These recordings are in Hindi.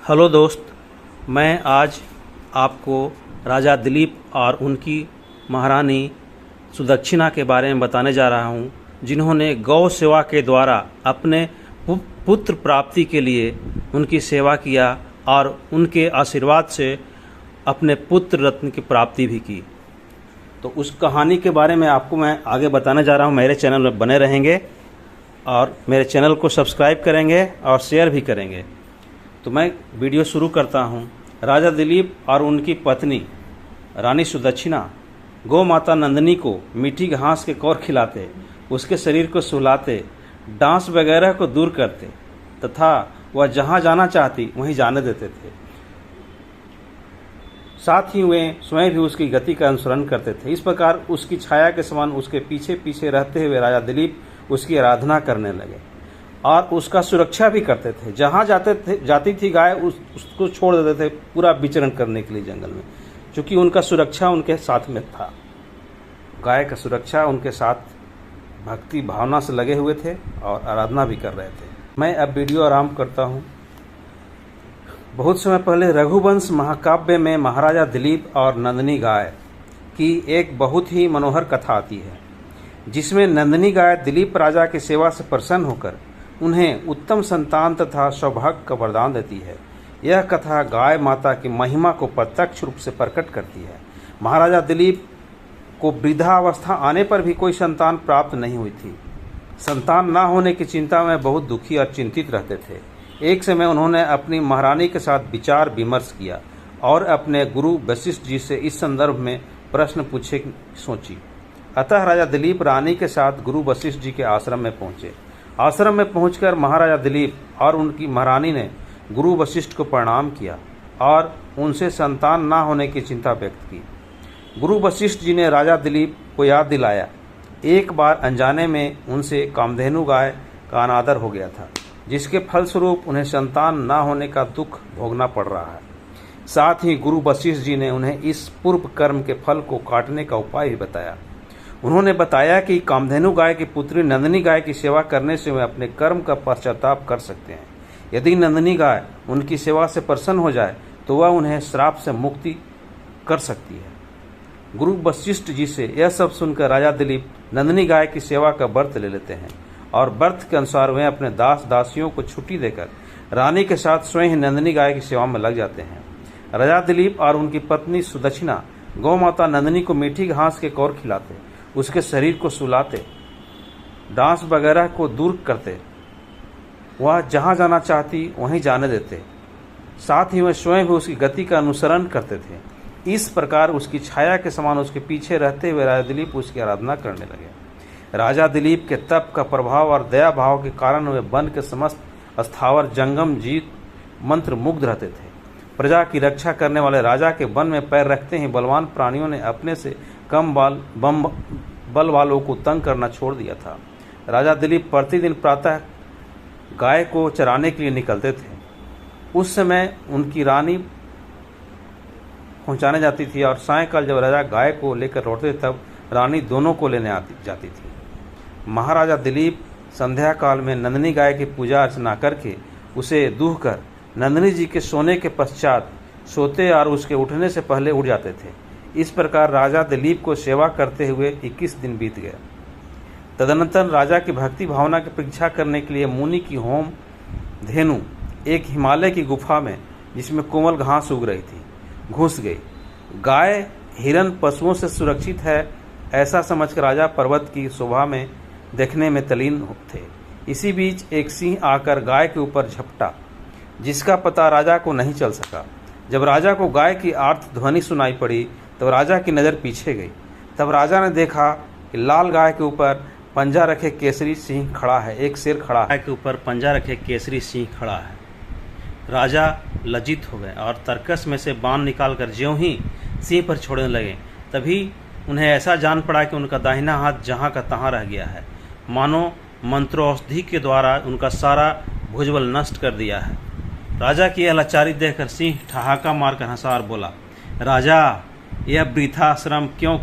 हेलो दोस्त, मैं आज आपको राजा दिलीप और उनकी महारानी सुदक्षिणा के बारे में बताने जा रहा हूँ, जिन्होंने गौ सेवा के द्वारा अपने पुत्र प्राप्ति के लिए उनकी सेवा किया और उनके आशीर्वाद से अपने पुत्र रत्न की प्राप्ति भी की। तो उस कहानी के बारे में आपको मैं आगे बताने जा रहा हूँ। मेरे चैनल में बने रहेंगे और मेरे चैनल को सब्सक्राइब करेंगे और शेयर भी करेंगे। तो मैं वीडियो शुरू करता हूँ। राजा दिलीप और उनकी पत्नी रानी सुदक्षिणा गौ माता नंदिनी को मीठी घास के कौर खिलाते, उसके शरीर को सुलाते, डांस वगैरह को दूर करते तथा वह जहाँ जाना चाहती वहीं जाने देते थे। साथ ही वे स्वयं भी उसकी गति का अनुसरण करते थे। इस प्रकार उसकी छाया के समान उसके पीछे पीछे रहते हुए राजा दिलीप उसकी आराधना करने लगे और उसका सुरक्षा भी करते थे। जहाँ जाती थी गाय उसको छोड़ देते थे पूरा विचरण करने के लिए जंगल में, क्योंकि उनका सुरक्षा उनके साथ में था। गाय का सुरक्षा उनके साथ भक्ति भावना से लगे हुए थे और आराधना भी कर रहे थे। मैं अब वीडियो आरंभ करता हूँ। बहुत समय पहले रघुवंश महाकाव्य में महाराजा दिलीप और नंदिनी गाय की एक बहुत ही मनोहर कथा आती है, जिसमें नंदिनी गाय दिलीप राजा की सेवा से प्रसन्न होकर उन्हें उत्तम संतान तथा सौभाग्य का वरदान देती है। यह कथा गाय माता की महिमा को प्रत्यक्ष रूप से प्रकट करती है। महाराजा दिलीप को वृद्धावस्था आने पर भी कोई संतान प्राप्त नहीं हुई थी। संतान न होने की चिंता में बहुत दुखी और चिंतित रहते थे। एक समय उन्होंने अपनी महारानी के साथ विचार विमर्श किया और अपने गुरु वशिष्ठ जी से इस संदर्भ में प्रश्न पूछे सोची। अतः राजा दिलीप रानी के साथ गुरु वशिष्ठ जी के आश्रम में पहुंचे। आश्रम में पहुंचकर महाराजा दिलीप और उनकी महारानी ने गुरु वशिष्ठ को प्रणाम किया और उनसे संतान न होने की चिंता व्यक्त की। गुरु वशिष्ठ जी ने राजा दिलीप को याद दिलाया, एक बार अनजाने में उनसे कामधेनु गाय का अनादर हो गया था, जिसके फलस्वरूप उन्हें संतान न होने का दुख भोगना पड़ रहा है। साथ ही गुरु वशिष्ठ जी ने उन्हें इस पूर्व कर्म के फल को काटने का उपाय भी बताया। उन्होंने बताया कि कामधेनु गाय की पुत्री नंदिनी गाय की सेवा करने से वे अपने कर्म का पश्चाताप कर सकते हैं। यदि नंदिनी गाय उनकी सेवा से प्रसन्न हो जाए तो वह उन्हें श्राप से मुक्ति कर सकती है। गुरु वशिष्ठ जी से यह सब सुनकर राजा दिलीप नंदिनी गाय की सेवा का व्रत ले लेते हैं और व्रत के अनुसार वे अपने दास दासियों को छुट्टी देकर रानी के साथ स्वयं ही नंदिनी गाय की सेवा में लग जाते हैं। राजा दिलीप और उनकी पत्नी सुदक्षिणा गौ माता नंदिनी को मीठी घास के कौर खिलाते, उसके शरीर को सुलाते, डांस वगैरह को दूर करते, वह जहाँ जाना चाहती वहीं जाने देते। साथ ही वह स्वयं भी उसकी गति का अनुसरण करते थे। इस प्रकार उसकी छाया के समान उसके पीछे रहते हुए राजा दिलीप उसकी आराधना करने लगे। राजा दिलीप के तप का प्रभाव और दया भाव के कारण वे वन के समस्त स्थावर जंगम जीव मंत्र मुग्ध रहते थे। प्रजा की रक्षा करने वाले राजा के वन में पैर रखते ही बलवान प्राणियों ने अपने से कम बल वालों को तंग करना छोड़ दिया था। राजा दिलीप प्रतिदिन प्रातः गाय को चराने के लिए निकलते थे। उस समय उनकी रानी पहुंचाने जाती थी और सायंकाल जब राजा गाय को लेकर लौटते तब रानी दोनों को लेने जाती थी। महाराजा दिलीप संध्या काल में नंदिनी गाय की पूजा अर्चना करके उसे दूह कर नंदिनी जी के सोने के पश्चात सोते और उसके उठने से पहले उठ जाते थे। इस प्रकार राजा दिलीप को सेवा करते हुए 21 दिन बीत गए। तदनंतर राजा की भक्ति भावना की परीक्षा करने के लिए मुनि की होम धेनु एक हिमालय की गुफा में, जिसमें कोमल घास उग रही थी, घुस गई। गाय हिरन पशुओं से सुरक्षित है ऐसा समझकर राजा पर्वत की शोभा में देखने में तल्लीन थे। इसी बीच एक सिंह आकर गाय के ऊपर झपटा, जिसका पता राजा को नहीं चल सका। जब राजा को गाय की आर्त ध्वनि सुनाई पड़ी तब राजा की नज़र पीछे गई। तब राजा ने देखा कि लाल गाय के ऊपर पंजा रखे केसरी सिंह खड़ा है, एक शेर खड़ा है। गाय के ऊपर पंजा रखे केसरी सिंह खड़ा है। राजा लज्जित हो गए और तरकस में से बाण निकालकर ज्यों ही सिंह पर छोड़ने लगे, तभी उन्हें ऐसा जान पड़ा कि उनका दाहिना हाथ जहाँ का तहाँ रह गया है, मानो मंत्रोषधि के द्वारा उनका सारा भुजबल नष्ट कर दिया है। राजा की यह लाचारी देखकर सिंह ठहाका मारकर हंसा और बोला, राजा, यह वृथा श्रम क्यों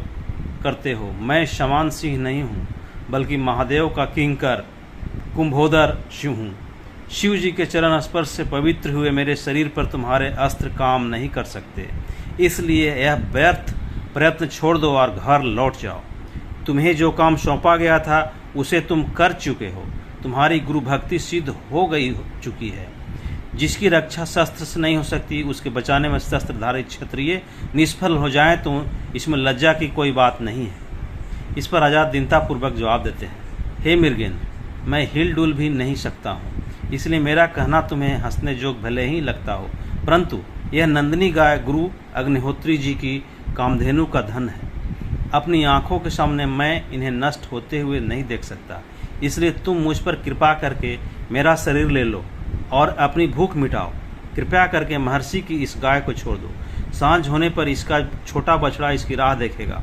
करते हो? मैं शमान सिंह नहीं हूँ, बल्कि महादेव का किंकर कुंभोदर शिव हूँ। शिव जी के चरण स्पर्श से पवित्र हुए मेरे शरीर पर तुम्हारे अस्त्र काम नहीं कर सकते, इसलिए यह व्यर्थ प्रयत्न छोड़ दो और घर लौट जाओ। तुम्हें जो काम सौंपा गया था उसे तुम कर चुके हो। तुम्हारी गुरु भक्ति सिद्ध हो चुकी है। जिसकी रक्षा शस्त्र से नहीं हो सकती, उसके बचाने में शस्त्रधारी क्षत्रिय निष्फल हो जाएं तो इसमें लज्जा की कोई बात नहीं है। इस पर राजा दीनतापूर्वक जवाब देते हैं, हे मृगेन, मैं हिल डुल भी नहीं सकता हूँ, इसलिए मेरा कहना तुम्हें हंसने जोग भले ही लगता हो, परंतु यह नंदिनी गाय गुरु अग्निहोत्री जी की कामधेनु का धन है। अपनी आंखों के सामने मैं इन्हें नष्ट होते हुए नहीं देख सकता, इसलिए तुम मुझ पर कृपा करके मेरा शरीर ले लो और अपनी भूख मिटाओ। कृपया करके महर्षि की इस गाय को छोड़ दो। सांझ होने पर इसका छोटा बछड़ा इसकी राह देखेगा।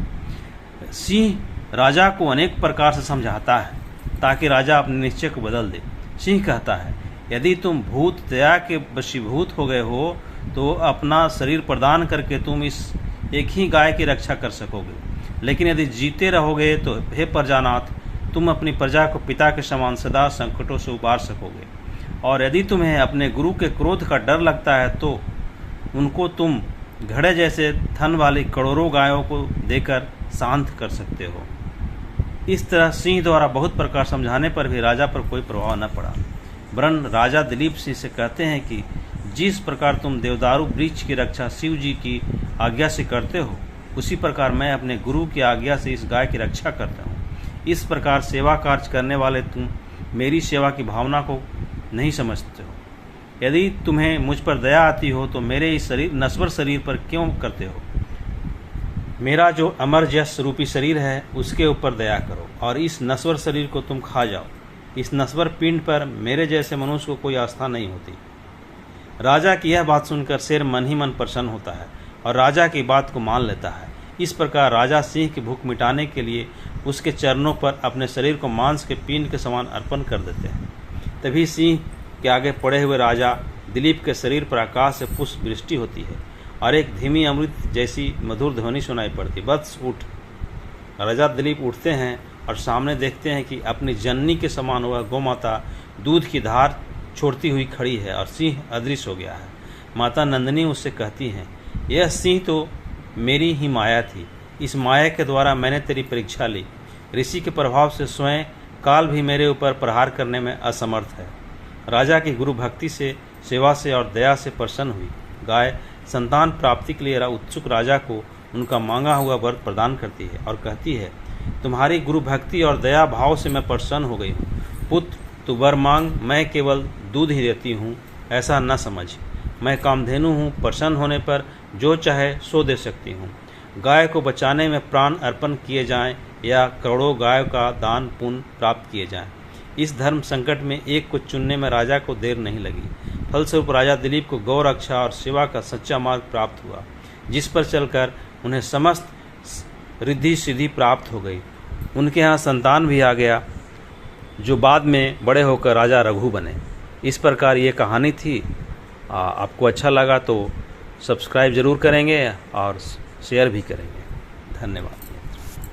सिंह राजा को अनेक प्रकार से समझाता है ताकि राजा अपने निश्चय को बदल दे। सिंह कहता है, यदि तुम भूत दया के वशीभूत हो गए हो तो अपना शरीर प्रदान करके तुम इस एक ही गाय की रक्षा कर सकोगे, लेकिन यदि जीते रहोगे तो हे प्रजानाथ, तुम अपनी प्रजा को पिता के समान सदा संकटों से उबार सकोगे। और यदि तुम्हें अपने गुरु के क्रोध का डर लगता है तो उनको तुम घड़े जैसे थन वाली करोड़ों गायों को देकर शांत कर सकते हो। इस तरह सिंह द्वारा बहुत प्रकार समझाने पर भी राजा पर कोई प्रभाव न पड़ा, वरन राजा दिलीप सिंह से कहते हैं कि जिस प्रकार तुम देवदारू वृक्ष की रक्षा शिव जी की आज्ञा से करते हो, उसी प्रकार मैं अपने गुरु की आज्ञा से इस गाय की रक्षा करता हूँ। इस प्रकार सेवा कार्य करने वाले तुम मेरी सेवा की भावना को नहीं समझते हो। यदि तुम्हें मुझ पर दया आती हो तो मेरे इस नश्वर शरीर पर क्यों करते हो? मेरा जो अमर यश रूपी शरीर है उसके ऊपर दया करो और इस नश्वर शरीर को तुम खा जाओ। इस नश्वर पिंड पर मेरे जैसे मनुष्य को कोई आस्था नहीं होती। राजा की यह बात सुनकर शेर मन ही मन प्रसन्न होता है और राजा की बात को मान लेता है। इस प्रकार राजा सिंह की भूख मिटाने के लिए उसके चरणों पर अपने शरीर को मांस के पिंड के समान अर्पण कर देते हैं। तभी सिंह के आगे पड़े हुए राजा दिलीप के शरीर पर आकाश से पुष्प वृष्टि होती है और एक धीमी अमृत जैसी मधुर ध्वनि सुनाई पड़ती, वत्स उठ। राजा दिलीप उठते हैं और सामने देखते हैं कि अपनी जननी के समान वह गोमाता दूध की धार छोड़ती हुई खड़ी है और सिंह अदृश्य हो गया है। माता नंदिनी उससे कहती हैं, यह सिंह तो मेरी ही माया थी। इस माया के द्वारा मैंने तेरी परीक्षा ली। ऋषि के प्रभाव से स्वयं काल भी मेरे ऊपर प्रहार करने में असमर्थ है। राजा की गुरु भक्ति से, सेवा से और दया से प्रसन्न हुई गाय संतान प्राप्ति के लिए उत्सुक राजा को उनका मांगा हुआ वर प्रदान करती है और कहती है, तुम्हारी गुरु भक्ति और दया भाव से मैं प्रसन्न हो गई हूँ। पुत्र तू वर मांग, मैं केवल दूध ही देती हूँ, ऐसा न समझ। मैं कामधेनु हूँ, प्रसन्न होने पर जो चाहे सो दे सकती हूँ। गाय को बचाने में प्राण अर्पण किए जाएं या करोड़ों गायों का दान पुण्य प्राप्त किए जाएं। इस धर्म संकट में एक को चुनने में राजा को देर नहीं लगी। फलस्वरूप राजा दिलीप को गौ रक्षा और सेवा का सच्चा मार्ग प्राप्त हुआ, जिस पर चलकर उन्हें समस्त रिद्धि सिद्धि प्राप्त हो गई। उनके यहाँ संतान भी आ गया जो बाद में बड़े होकर राजा रघु बने। इस प्रकार ये कहानी थी। आपको अच्छा लगा तो सब्सक्राइब ज़रूर करेंगे और शेयर भी करेंगे। धन्यवाद।